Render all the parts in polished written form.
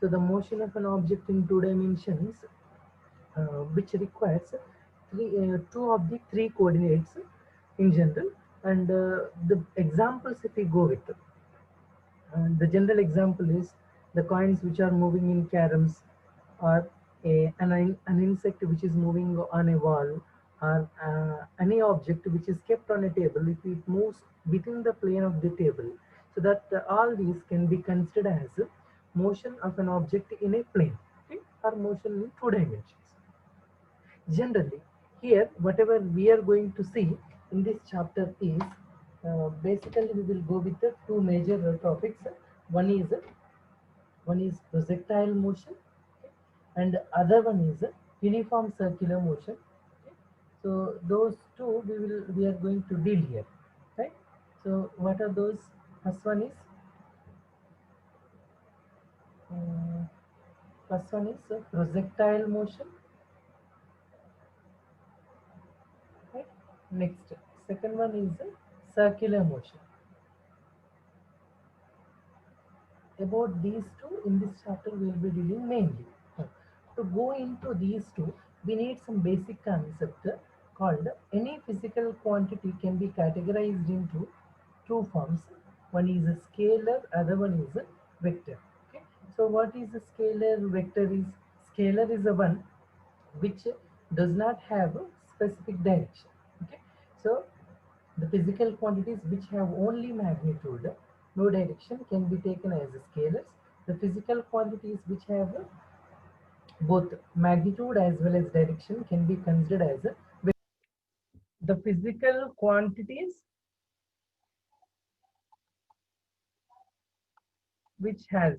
So the motion of an object in two dimensions, which requires two of the three coordinates in general. And the examples, if we go with, the general example is the coins which are moving in caroms, or an insect which is moving on a wall, or any object which is kept on a table if it moves within the plane of the table. So that all these can be considered as motion of an object in a plane, okay, or motion in two dimensions. Generally, here whatever we are going to see in this chapter is basically we will go with the two major topics. One is one is projectile motion, okay, and other one is uniform circular motion. Okay. So those two we are going to deal here, right? So what are those? First one is uh, projectile motion, right? Next, second one is circular motion. About these two in this chapter we will be dealing mainly. To go into these two, we need some basic concept called any physical quantity can be categorized into two forms. One is a scalar, other one is a vector. Okay. So what is a scalar? Vector is scalar is the one which does not have a specific direction. Okay. So the physical quantities which have only magnitude, no direction, can be taken as scalars. The physical quantities which have both magnitude as well as direction can be considered as the physical quantities which has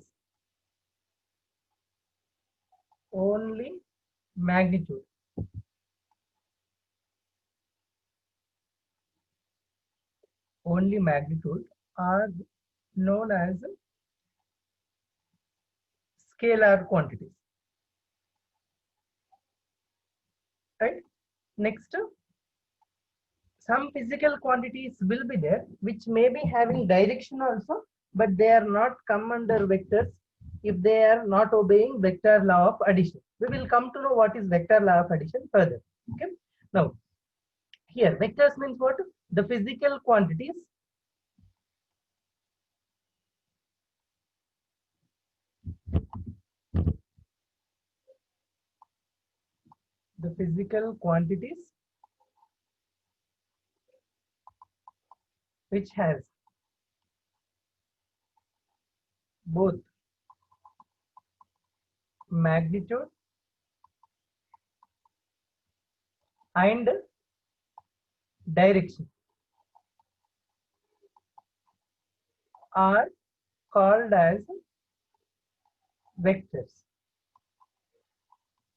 only magnitude are known as scalar quantities, right? Next, some physical quantities will be there which may be having direction also, but they are not come under vectors if they are not obeying vector law of addition. We will come to know what is vector law of addition further. Okay. Now here vectors means what? The physical quantities the physical quantities which has both magnitude and direction are called as vectors.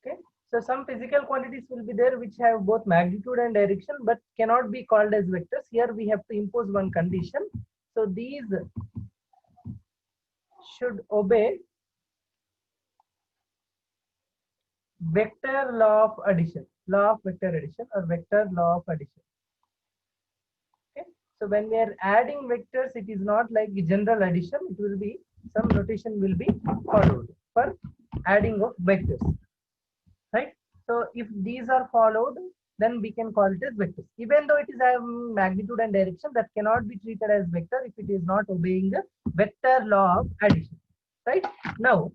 Okay. So some physical quantities will be there which have both magnitude and direction but cannot be called as vectors. Here we have to impose one condition. So these should obey vector law of addition, law of vector addition or vector law of addition. Okay. So when we are adding vectors, it is not like general addition. It will be some notation will be followed for adding of vectors, right? So if these are followed, then we can call it as vectors. Even though it is having magnitude and direction, that cannot be treated as vector if it is not obeying the vector law of addition, right? Now,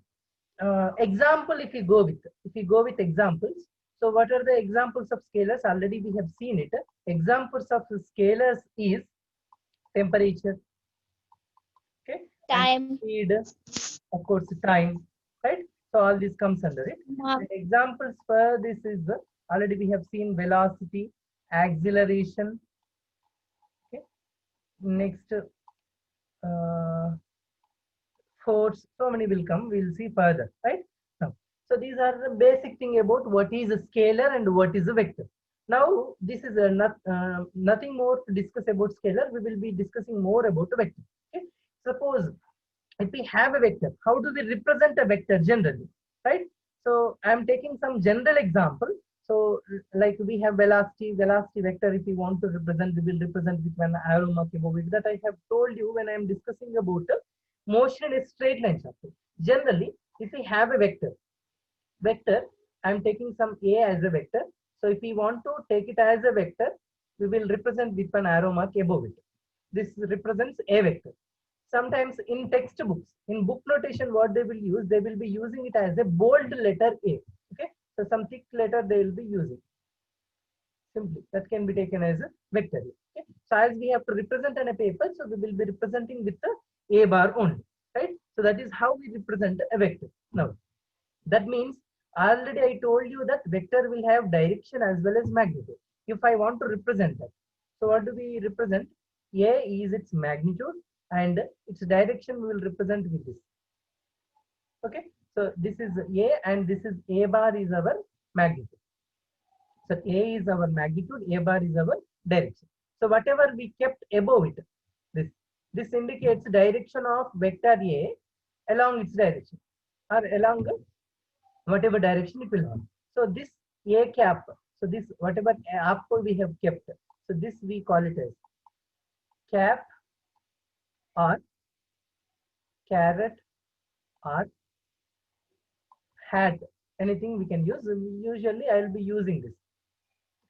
example, if we go with examples, so what are the examples of scalars? Already we have seen it. Examples of scalars is temperature, okay, and Time. speed, of course, time, right? So all this comes under it. And examples for this is already we have seen velocity, acceleration. Okay. Next, force. So many will come. We'll see further, right? Now, so these are the basic thing about what is a scalar and what is a vector. Now, this is nothing more to discuss about scalar. We will be discussing more about a vector. Okay. Suppose if we have a vector, how do we represent a vector generally, right? So I am taking some general example. So like we have velocity vector. If we want to represent, we will represent with one arrow mark above it. That I have told you when I am discussing about motion in a straight line chapter. Generally, if we have a vector, I'm taking some A as a vector. So if we want to take it as a vector, we will represent with an arrow mark above it. This represents a vector. Sometimes in textbooks, in book notation, what they will use, they will be using it as a bold letter A. Okay, so some thick letter they will be using. Simply, that can be taken as a vector. Okay, so as we have to represent on a paper, so we will be representing with the A bar only, right? So that is how we represent a vector. Now, that means already I told you that vector will have direction as well as magnitude. If I want to represent that, so what do we represent? A is its magnitude and its direction we will represent with this. Okay, so this is A and this is A bar is our magnitude. So A is our magnitude, A bar is our direction. So whatever we kept above it, this indicates direction of vector A along its direction or along whatever direction it will have. So this A cap, so this whatever up we have kept, so this we call it as cap or caret or hat. Anything we can use. Usually I will be using this.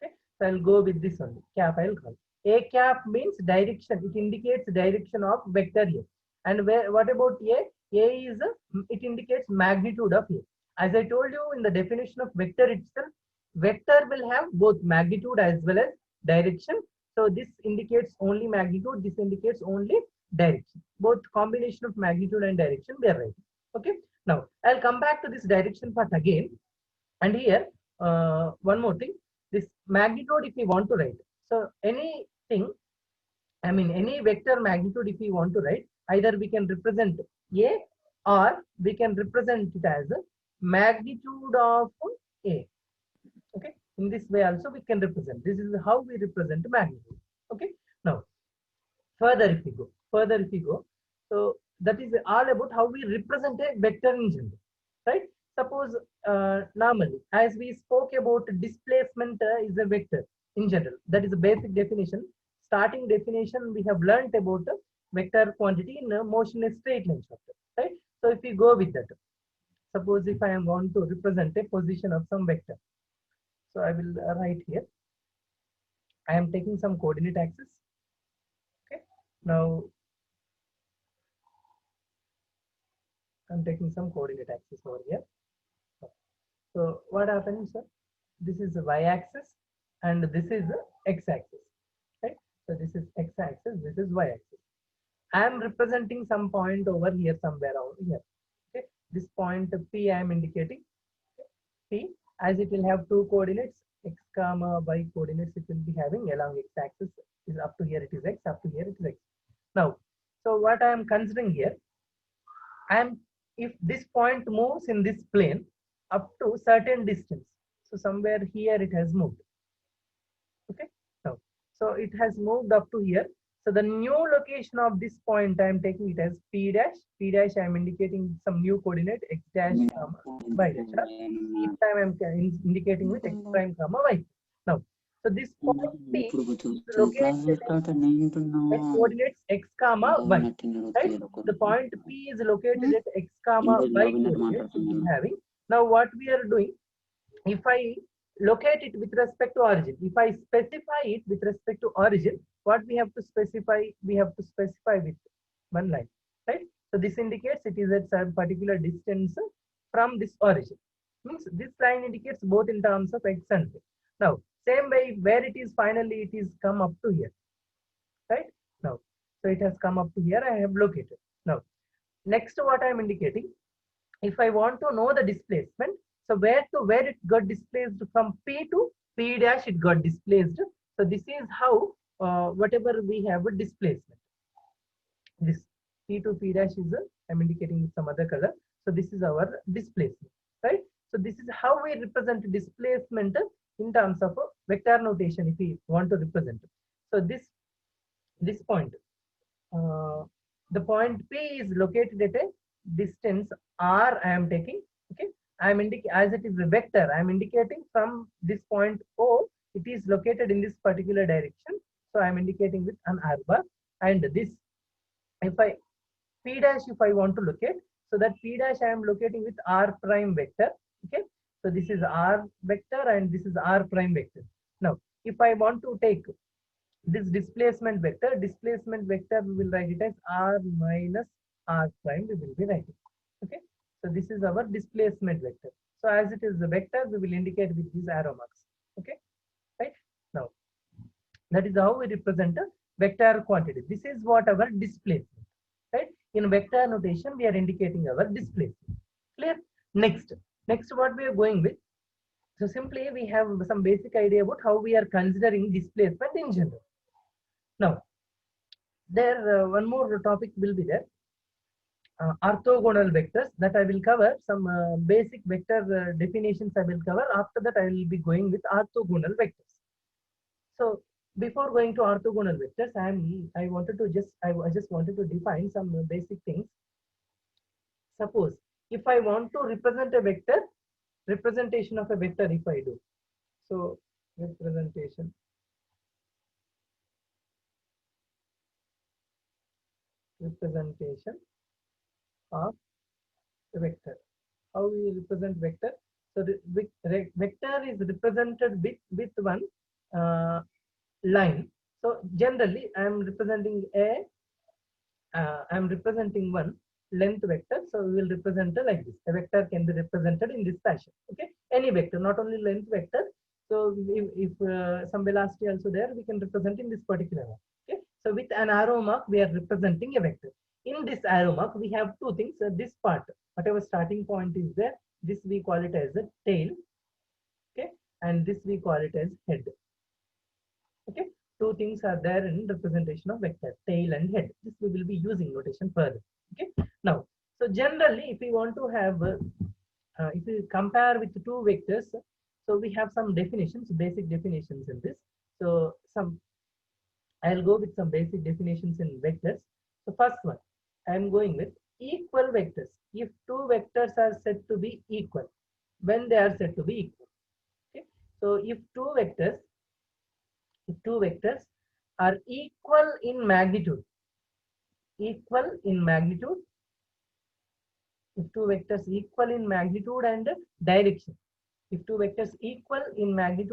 Okay, so I'll go with this only. Cap I'll call. A cap means direction. It indicates direction of vector A. And where? What about A? A is it indicates magnitude of A. As I told you in the definition of vector itself, vector will have both magnitude as well as direction. So this indicates only magnitude. This indicates only direction. Both combination of magnitude and direction we are writing. Okay. Now I'll come back to this direction part again. And here one more thing. This magnitude if we want to write. So anything, I mean any vector magnitude if we want to write, either we can represent A or we can represent it as a magnitude of A. Okay, in this way also we can represent. This is how we represent magnitude. Okay, now further if we go, so that is all about how we represent a vector in general, right? Suppose normally, as we spoke about displacement is a vector in general. That is a basic definition. Starting definition we have learnt about vector quantity in motion in straight line chapter, right? So if we go with that, suppose if I am going to represent a position of some vector, so I will write here. I am taking some coordinate axis. Okay, now I'm taking some coordinate axis over here. So what happens, sir? This is the y-axis and this is the x-axis, right? So this is x-axis, this is y-axis. I am representing some point over here, somewhere over here. Okay, this point P I am indicating. P, as it will have two coordinates, x comma y coordinates, it will be having along x-axis is up to here it is x, up to here it is x. Now, so what I am considering here, I am, if this point moves in this plane up to certain distance, so somewhere here it has moved. Okay, now so it has moved up to here. So the new location of this point I am taking it as p dash. P dash I am indicating some new coordinate x dash comma y dash. Each time I am indicating with x prime comma y. Now, so this point P is located at coordinates x comma y. Right? The point P is located at x comma y coordinates it is having. Now what we are doing, if I locate it with respect to origin, if I specify it with respect to origin, what we have to specify? We have to specify with one line, right? So this indicates it is at some particular distance from this origin. Means this line indicates both in terms of x and y. Now, same way where it is finally, it is come up to here, right? Now, so it has come up to here, I have located. Now, next what I am indicating, if I want to know the displacement, so where it got displaced from P to P dash it got displaced. So this is how whatever we have a displacement. This P to P dash is I'm indicating with some other color. So this is our displacement, right? So this is how we represent displacement in terms of vector notation if we want to represent. So this point, the point P is located at a distance R I am taking. Okay, I am indicating as it is a vector. I am indicating from this point O. It is located in this particular direction. So I am indicating with an R bar. And this, if I P dash, if I want to locate, So that P dash I am locating with R prime vector. Okay. So this is R vector and this is R prime vector. Now, if I want to take this displacement vector, we will write it as R minus R prime, we will be writing. Okay. So this is our displacement vector. So as it is the vector, we will indicate with these arrow marks. Okay. Right. Now, that is how we represent a vector quantity. This is what our displacement. Right. In vector notation, we are indicating our displacement. Clear? Next what we are going with. So simply we have some basic idea about how we are considering displacement in general. Now, there one more topic will be there. Orthogonal vectors, that I will cover. Some basic vector definitions I will cover. After that, I will be going with orthogonal vectors. So before going to orthogonal vectors, I just wanted to define some basic things. Suppose if I want to represent a vector, representation of a vector, if I do, so representation of a vector. How we represent vector? So the vector is represented with one line. So generally, I am representing one length vector. So we will represent it like this. A vector can be represented in this fashion. Okay, any vector, not only length vector. So if some velocity also there, we can represent in this particular one. Okay, so with an arrow mark, we are representing a vector. In this arrow mark, we have two things. This part, whatever starting point is there, this we call it as a tail. Okay, and this we call it as head. Okay, two things are there in representation of vector, tail and head. This we will be using notation further. Okay, now, so generally, if we want to have, if we compare with two vectors, so we have some definitions, basic definitions in this. So I'll go with some basic definitions in vectors. So first one, I'm going with equal vectors. If two vectors are said to be equal, when they are said to be equal. Okay, so if two vectors are equal in magnitude, if two vectors equal in magnitude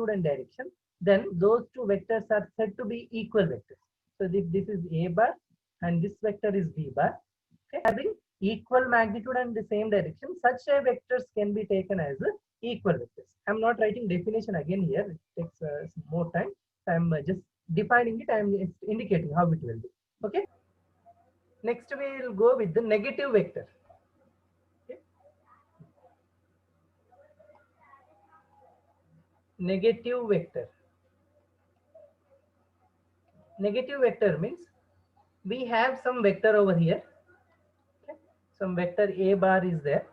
and direction, then those two vectors are said to be equal vectors. So if this is A bar and this vector is B bar, okay, having equal magnitude and the same direction, such a vectors can be taken as equal vectors. I'm not writing definition again here. It takes some more time. I'm just defining it. I'm indicating how it will be. Okay. Next, we will go with the negative vector. Okay. Negative vector. Negative vector means we have some vector over here. Okay. Some vector A bar is there.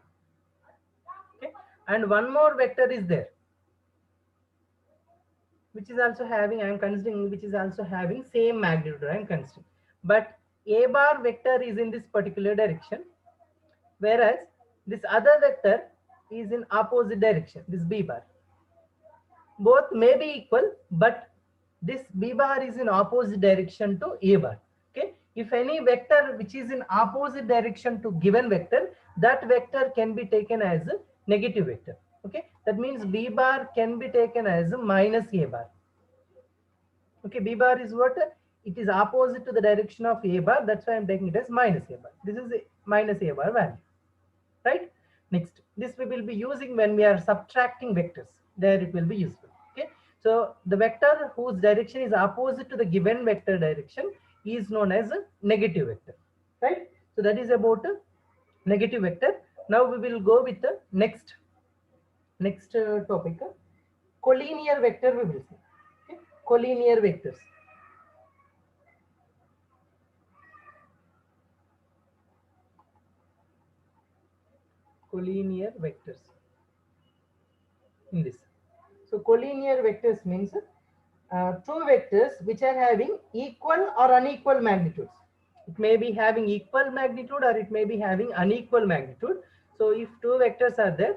Okay. And one more vector is there, which is also having, I am considering, which is also having same magnitude, I am considering. But A bar vector is in this particular direction, whereas this other vector is in opposite direction, this B bar. Both may be equal, but this B bar is in opposite direction to A bar. Okay, if any vector which is in opposite direction to given vector, that vector can be taken as a negative vector. Okay, that means B bar can be taken as a minus A bar. Okay, B bar is what? It is opposite to the direction of A bar. That's why I'm taking it as minus A bar. This is a minus A bar value, right? Next, this we will be using when we are subtracting vectors. There it will be useful. Okay, so the vector whose direction is opposite to the given vector direction is known as a negative vector, right? So that is about a negative vector. Now we will go with the next topic, collinear vector. We will see. Okay? Collinear vectors. Collinear vectors in this. So collinear vectors means two vectors which are having equal or unequal magnitudes. It may be having equal magnitude or it may be having unequal magnitude. So if two vectors are there,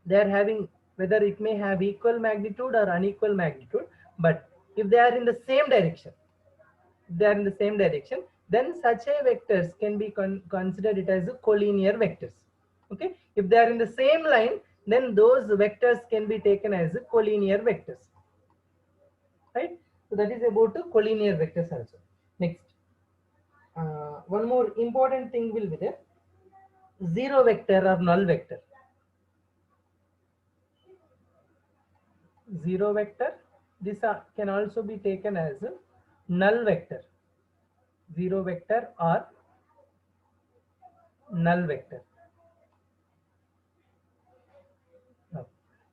they are having, whether it may have equal magnitude or unequal magnitude, but if they are in the same direction, then such a vectors can be considered it as a collinear vectors. Okay, if they are in the same line, then those vectors can be taken as a collinear vectors, right? So that is about the collinear vectors also. Next, one more important thing will be there: zero vector or null vector. Zero vector, this can also be taken as a null vector. Zero vector or null vector. No.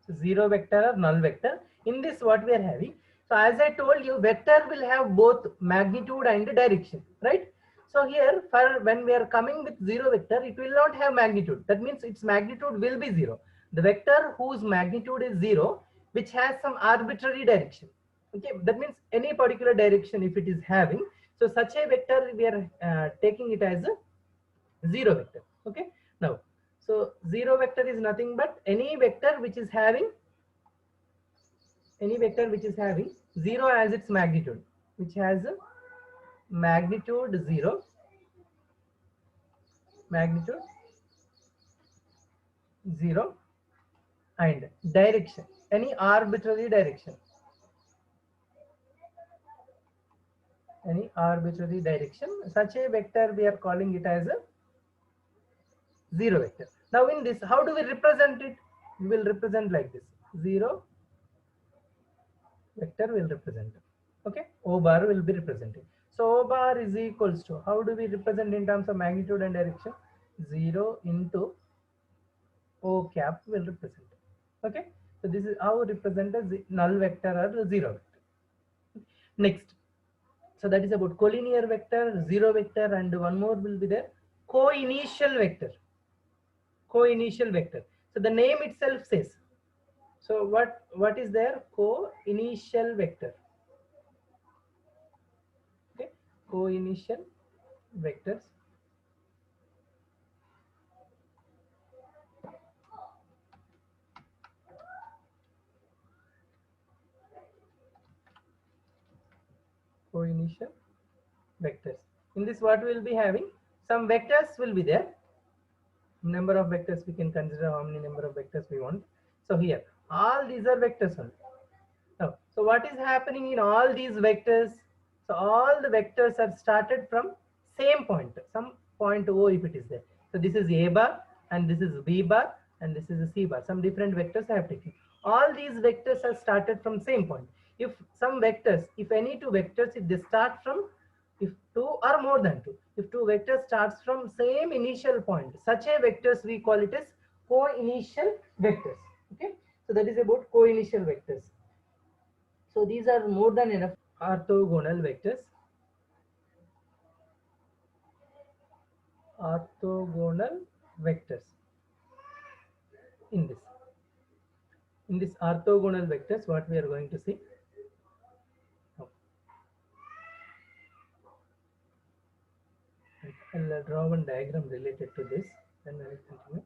So zero vector or null vector. In this, what we are having. So as I told you, vector will have both magnitude and direction, right? So here, for when we are coming with zero vector, it will not have magnitude. That means its magnitude will be zero. The vector whose magnitude is zero, which has some arbitrary direction. Okay, that means any particular direction if it is having. So such a vector we are taking it as a zero vector. Okay, now so zero vector is nothing but any vector which is having zero as its magnitude, which has a magnitude zero, magnitude zero, and direction any arbitrary direction, any arbitrary direction. Such a vector we are calling it as a zero vector. Now in this, how do we represent it? We will represent like this: zero vector will represent. Okay, O bar will be represented. So O bar is equals to, how do we represent in terms of magnitude and direction? 0 into O cap will represent. Okay, so this is how we represent a null vector or zero vector. Next, so that is about collinear vector, zero vector, and one more will be there: co-initial vector. Co-initial vector. So the name itself says. So what is there? Co-initial vector. Okay, co-initial vectors. Co-initial vectors. In this, what we will be having? Some vectors will be there. Number of vectors we can consider how many number of vectors we want. So here, all these are vectors only. Now, so what is happening in all these vectors? So all the vectors are started from same point, some point O if it is there. So this is A bar, and this is B bar, and this is a C bar. Some different vectors I have taken. All these vectors are started from same point. If some vectors, if any two vectors, if they start from, if two or more than two, if two vectors starts from same initial point, such a vectors we call it as co-initial vectors. Okay, so that is about co-initial vectors. So these are more than enough orthogonal vectors. Orthogonal vectors in this. In this orthogonal vectors, what we are going to see. I'll draw one diagram related to this, then I will continue.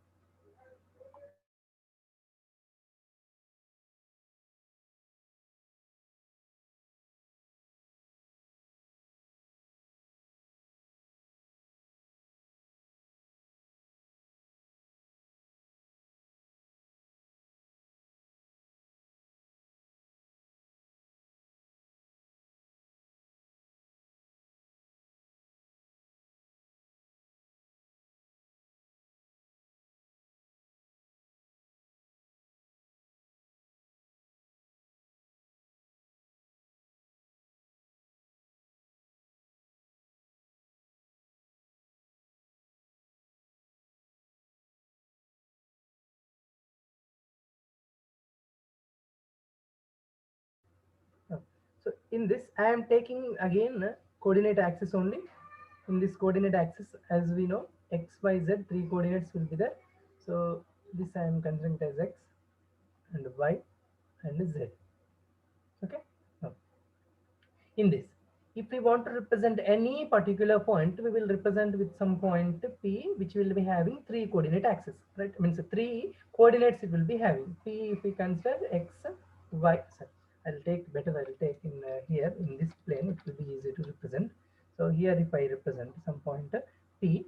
So in this, I am taking again coordinate axis only. In this coordinate axis, as we know, x, y, z, three coordinates will be there. So this I am considering as x and y and z. Okay. Now, in this, if we want to represent any particular point, we will represent with some point P, which will be having three coordinate axis, right? Means three coordinates it will be having. P, if we consider x, y, sorry, I'll take better, I'll take in here in this plane, it will be easy to represent. So here if I represent some point p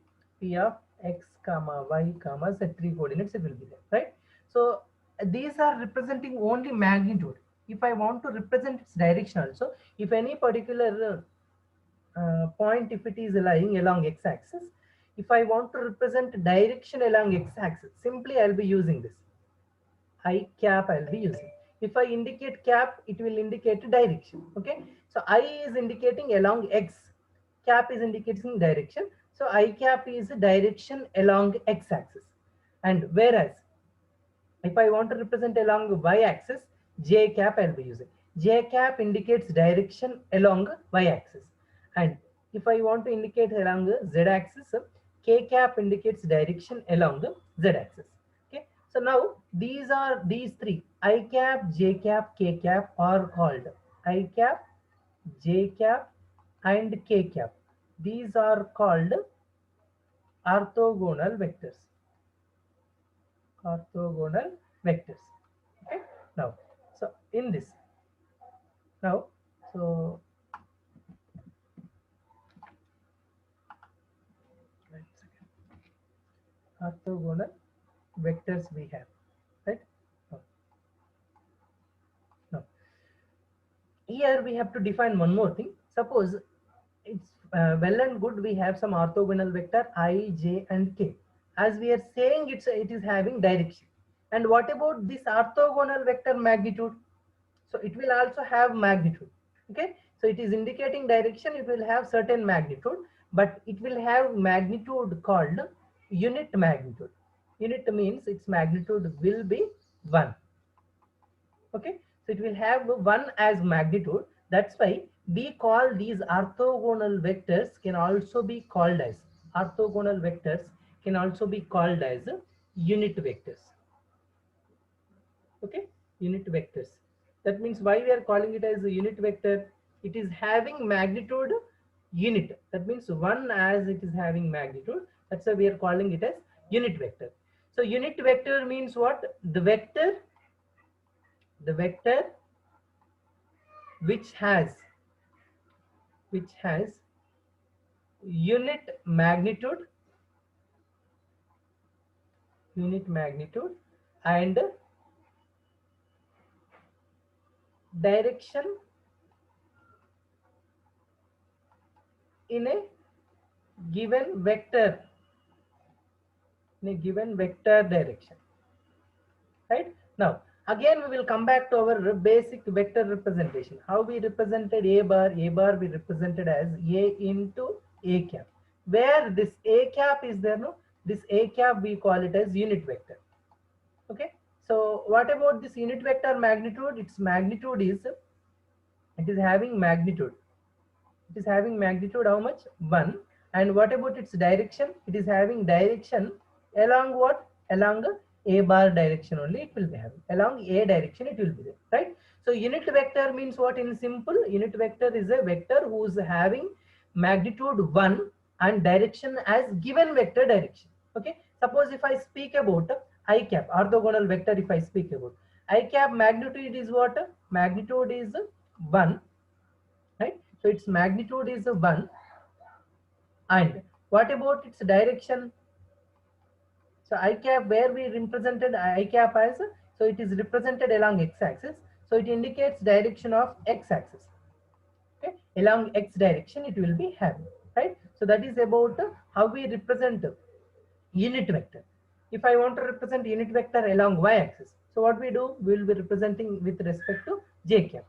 of x comma y comma z, three coordinates it will be there, right? So these are representing only magnitude. If I want to represent its direction also, if any particular point, if it is lying along x-axis, if I want to represent direction along x-axis, simply I'll be using this I cap I'll be using. If I indicate cap, it will indicate direction. Okay, so I is indicating along x, cap is indicating direction, so I cap is direction along x-axis. And whereas if I want to represent along y-axis, j cap I'll be using. J cap indicates direction along y-axis. And if I want to indicate along z-axis, k cap indicates direction along z-axis. Okay, so now these three, I cap, j cap, k cap are called I cap, j cap, and k cap. These are called orthogonal vectors. Orthogonal vectors. Okay, now so in this now so wait a second. Orthogonal vectors we have, right? Now, now here we have to define one more thing. Suppose it's well and good we have some orthogonal vector I, j, and k. As we are saying, it is having direction. And what about this orthogonal vector magnitude? So it will also have magnitude. Okay, so it is indicating direction, it will have certain magnitude, but it will have magnitude called unit magnitude. Unit means its magnitude will be 1. Okay, so it will have 1 as magnitude. That's why we call these orthogonal vectors can also be called as orthogonal vectors can also be called as unit vectors. Okay, unit vectors. That means why we are calling it as a unit vector? It is having magnitude unit. That means 1 as it is having magnitude. That's why we are calling it as unit vector. So unit vector means what? The vector which has unit magnitude and direction in a given vector direction. Right, now again we will come back to our basic vector representation. How we represented a bar we represented as a into a cap. Where this a cap is there, no, this a cap we call it as unit vector. Okay, so what about this unit vector magnitude? Its magnitude is, it is having magnitude how much? 1. And what about its direction? It is having direction along what? Along a bar direction only it will be having. Along a direction it will be there, right? So unit vector means what? In simple, unit vector is a vector who is having magnitude 1 and direction as given vector direction. Okay, suppose if I speak about I cap, orthogonal vector, if I speak about I cap, magnitude is what? Magnitude is 1, right? So its magnitude is 1. And what about its direction? So I cap, where we represented I cap as, so it is represented along x-axis, so it indicates direction of x-axis. Okay, along x direction it will be having, right? So that is about how we represent unit vector. If I want to represent unit vector along y-axis, so what we do, we will be representing with respect to j cap.